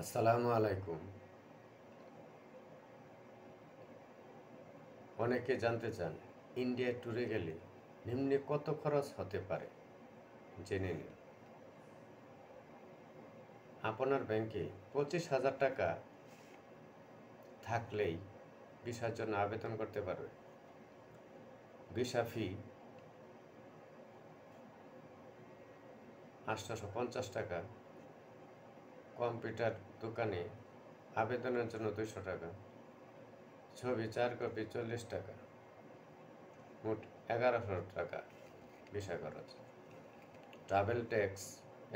আসসালামু আলাইকুম। অনেকে জানতে চান ইন্ডিয়া ট্যুরে গেলে নিম্নে কত খরচ হতে পারে, জেনে নিন। আপনার ব্যাংকে 25,000 টাকা থাকলেই ভিসার জন্য আবেদন করতে পারবে। ভিসা ফি 850 টাকা, কম্পিউটার দোকানে আবেদনের জন্য 200 টাকা, ছবি 4 কপি 40 টাকা, মোট 1100 টাকা ভিসা খরচ। ট্রাভেল ট্যাক্স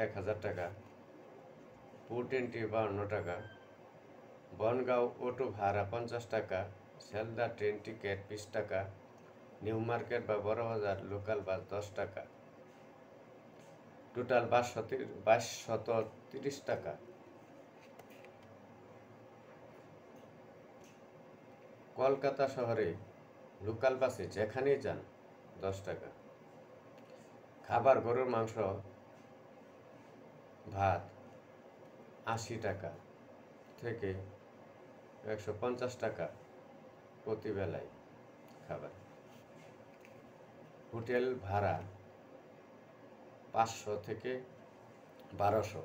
1000 টাকা, ফুড এন্ট্রি 52 টাকা, বনগাঁও অটো ভাড়া 50 টাকা, শিয়ালদা ট্রেন টিকিট 20 টাকা, নিউ মার্কেট বা বড়বাজার লোকাল বাস 10 টাকা, টোটাল 2230 টাকা। কলকাতা শহরে লোকাল বাসে যেখানেই যান 10 টাকা। খাবার গরুর মাংস ভাত 80 টাকা থেকে 150 টাকা প্রতি বেলায় খাবার। হোটেল ভাড়া 500 থেকে 1200,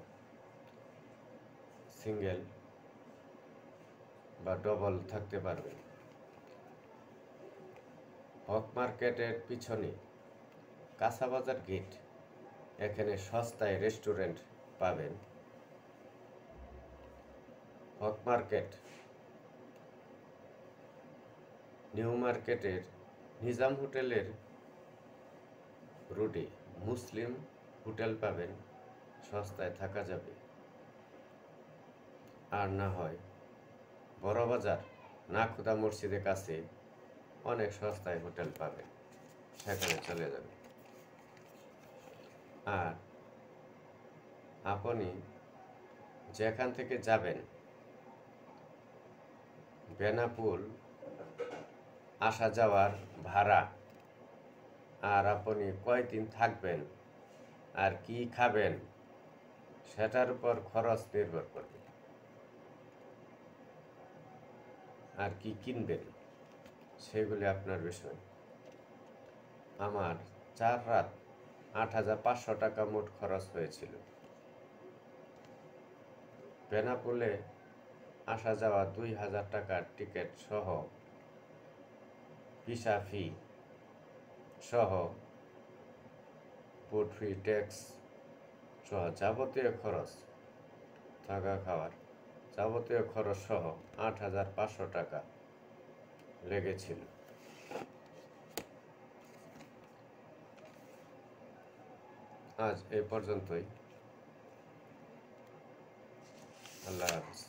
সিঙ্গেল বা ডবল থাকতে পারবে। হক মার্কেটের পিছনে কাঁচাবাজার গেট, এখানে সস্তায় রেস্টুরেন্ট পাবেন। হক মার্কেট নিউ মার্কেটের নিজাম হোটেলের রোডে মুসলিম হোটেল পাবেন, সস্তায় থাকা যাবে। আর না হয় বড়বাজার নাখোদা মসজিদের কাছে অনেক সস্তায় হোটেল পাবেন, সেখানে চলে যাবে। আর আপনি যেখান থেকে যাবেন বেনাপোল আসা যাওয়ার ভাড়া, আর আপনি কয়দিন থাকবেন আর কি খাবেন সেটার উপর খরচ নির্ভর করবে। আর কি কিনবেন সেগুলি আপনার বিষয়। আমার 4 রাত 8,500 টাকা মোট খরচ হয়েছিল। বেনাপোলে আসা যাওয়া 2,000 টাকার টিকিট সহ, ভিসা ফি সহ, ফুড ফি ট্যাক্স সহ যাবতীয় খরচ, থাকা খাওয়ার যাবতীয় খরচ সহ 8,500 টাকা লেগেছিল। আজ এই পর্যন্তই। আল্লাহ হাফেজ।